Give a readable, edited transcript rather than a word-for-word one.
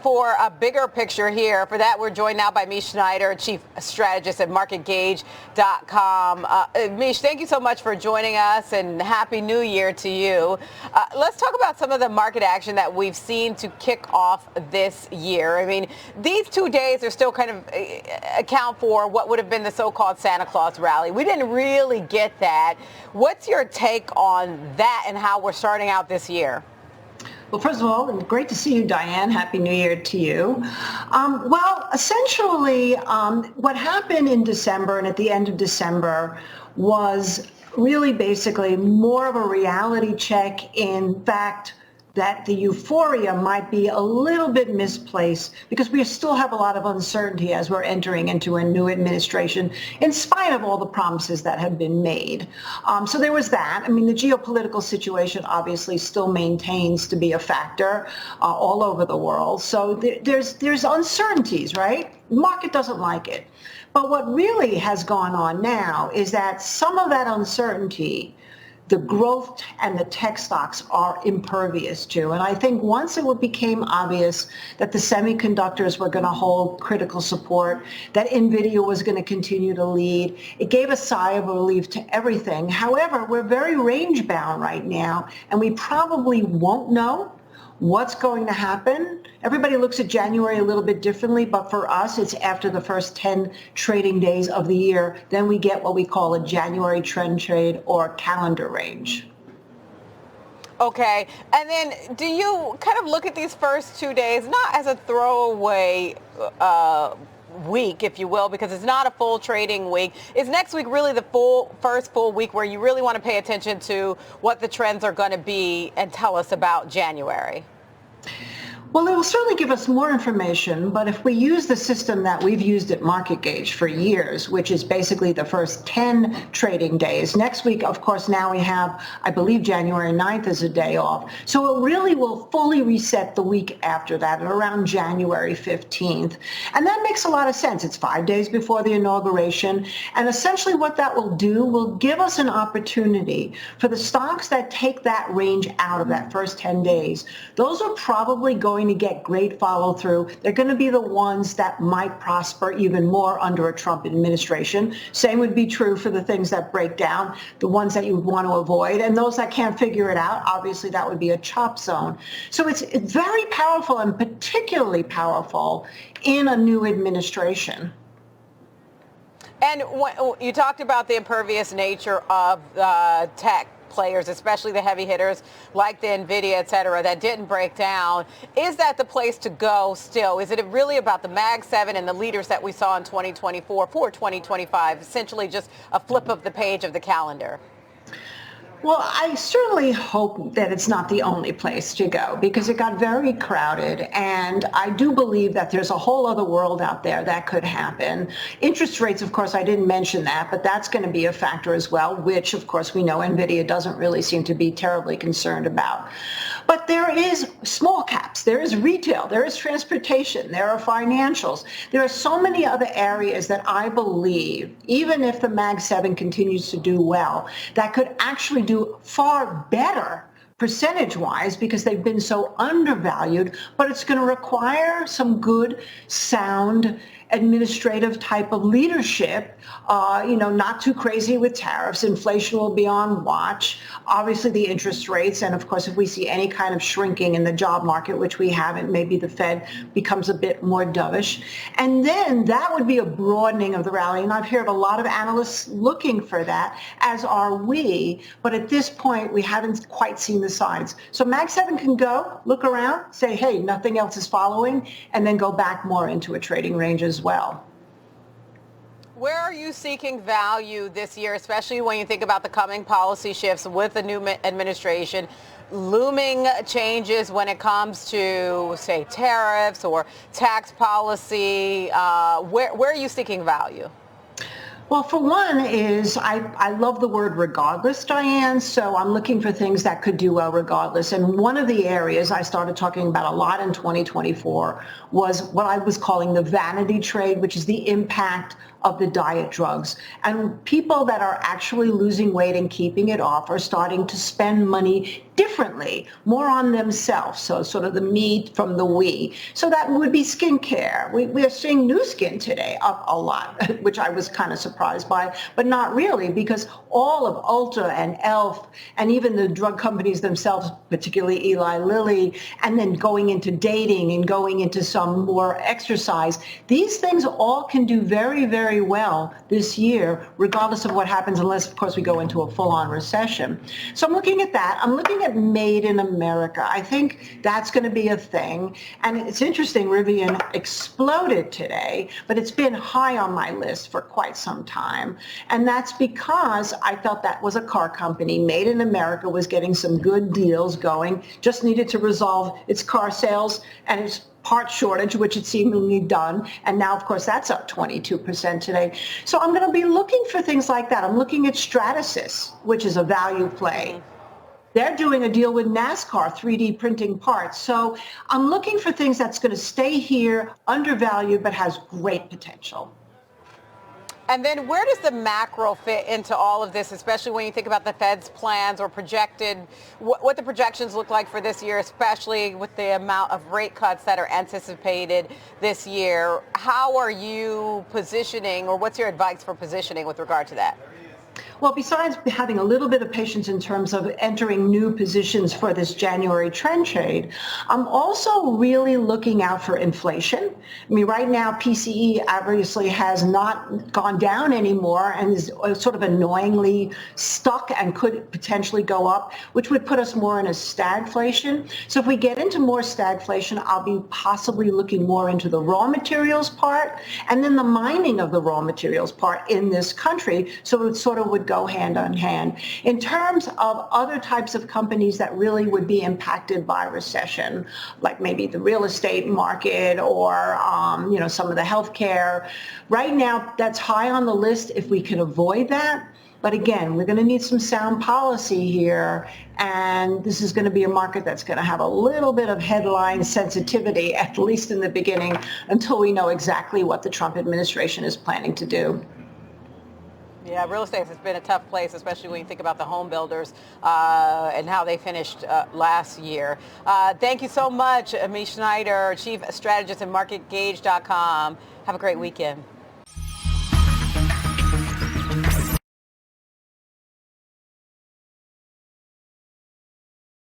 For a bigger picture here, for that, we're joined now by Mish, Chief Strategist at MarketGauge.com. Mish, thank you so much for joining us, and Happy New Year to you. Let's talk about some of the market action that we've seen to kick off this year. I mean, these 2 days are still kind of account for what would have been the so-called Santa Claus rally. We didn't really get that. What's your take on that and how we're starting out this year? Well, first of all, great to see you, Diane. Happy New Year to you. Well, essentially, what happened in December and at the end of December was really basically more of a reality check. In fact, that the euphoria might be a little bit misplaced because we still have a lot of uncertainty as we're entering into a new administration, in spite of all the promises that have been made. So there was that. I mean, the geopolitical situation obviously still maintains to be a factor all over the world. So there's uncertainties, right? The market doesn't like it. But what really has gone on now is that some of that uncertainty, the growth and the tech stocks are impervious to. And I think once it became obvious that the semiconductors were going to hold critical support, that NVIDIA was going to continue to lead, it gave a sigh of relief to everything. However, we're very range bound right now, and we probably won't know what's going to happen. Everybody looks at January a little bit differently, but for us, it's after the first 10 trading days of the year. Then we get what we call a January trend trade or calendar range. Okay. And then do you kind of look at these first 2 days, not as a throwaway week, if you will, because it's not a full trading week? Is next week really the first full week where you really want to pay attention to what the trends are going to be and tell us about January? Well, it will certainly give us more information, but if we use the system that we've used at Market Gauge for years, which is basically the first 10 trading days, next week, of course, now we have, I believe, January 9th as a day off. So it really will fully reset the week after that at around January 15th. And that makes a lot of sense. It's 5 days before the inauguration. And essentially what that will do will give us an opportunity for the stocks that take that range out of that first 10 days. Those are probably going to get great follow through. They're going to be the ones that might prosper even more under a Trump administration. Same would be true for the things that break down, the ones that you would want to avoid, and those that can't figure it out, obviously that would be a chop zone. So it's very powerful, and particularly powerful in a new administration. And you talked about the impervious nature of tech players, especially the heavy hitters like the NVIDIA, et cetera, that didn't break down. Is that the place to go still? Is it really about the Mag7 and the leaders that we saw in 2024 for 2025, essentially just a flip of the page of the calendar? Well, I certainly hope that it's not the only place to go, because it got very crowded, and I do believe that there's a whole other world out there that could happen. Interest rates, of course, I didn't mention that, but that's going to be a factor as well, which, of course, we know NVIDIA doesn't really seem to be terribly concerned about. But there is small caps, there is retail, there is transportation, there are financials. There are so many other areas that I believe, even if the Mag7 continues to do well, that could actually do far better percentage-wise because they've been so undervalued, but it's going to require some good, sound, administrative type of leadership, not too crazy with tariffs. Inflation will be on watch. Obviously, the interest rates. And of course, if we see any kind of shrinking in the job market, which we haven't, maybe the Fed becomes a bit more dovish. And then that would be a broadening of the rally. And I've heard a lot of analysts looking for that, as are we. But at this point, we haven't quite seen the signs. So Mag7 can go, look around, say, hey, nothing else is following, and then go back more into a trading range as well. Where are you seeking value this year, especially when you think about the coming policy shifts with the new administration, looming changes when it comes to, say, tariffs or tax policy? Where are you seeking value? Well, for one is I love the word regardless, Diane, so I'm looking for things that could do well regardless. And one of the areas I started talking about a lot in 2024 was what I was calling the vanity trade, which is the impact of the diet drugs. And people that are actually losing weight and keeping it off are starting to spend money differently, more on themselves. So sort of the me from the we. So that would be skincare. We are seeing new skin today up a lot, which I was kind of surprised by, but not really, because all of Ulta and e.l.f. and even the drug companies themselves, particularly Eli Lilly, and then going into dating and going into some more exercise, these things all can do very, very well this year, regardless of what happens, unless, of course, we go into a full-on recession. So I'm looking at that. I'm looking at Made in America. I think that's going to be a thing. And it's interesting, Rivian exploded today, but it's been high on my list for quite some time. And that's because I felt that was a car company. Made in America was getting some good deals going, just needed to resolve its car sales and its part shortage, which it's seemingly done. And now, of course, that's up 22% today. So I'm going to be looking for things like that. I'm looking at Stratasys, which is a value play. They're doing a deal with NASCAR, 3D printing parts. So I'm looking for things that's going to stay here, undervalued, but has great potential. And then where does the macro fit into all of this, especially when you think about the Fed's plans or projected, what the projections look like for this year, especially with the amount of rate cuts that are anticipated this year? How are you positioning, or what's your advice for positioning with regard to that? Well, besides having a little bit of patience in terms of entering new positions for this January trend trade, I'm also really looking out for inflation. I mean, right now, PCE obviously has not gone down anymore and is sort of annoyingly stuck and could potentially go up, which would put us more in a stagflation. So if we get into more stagflation, I'll be possibly looking more into the raw materials part and then the mining of the raw materials part in this country. So it sort of would go hand in hand. In terms of other types of companies that really would be impacted by recession, like maybe the real estate market or some of the healthcare, right now that's high on the list if we can avoid that. But again, we're going to need some sound policy here, and this is going to be a market that's going to have a little bit of headline sensitivity, at least in the beginning, until we know exactly what the Trump administration is planning to do. Yeah, real estate has been a tough place, especially when you think about the home builders and how they finished last year. Thank you so much, Mish Schneider, Chief Strategist at MarketGauge.com. Have a great weekend.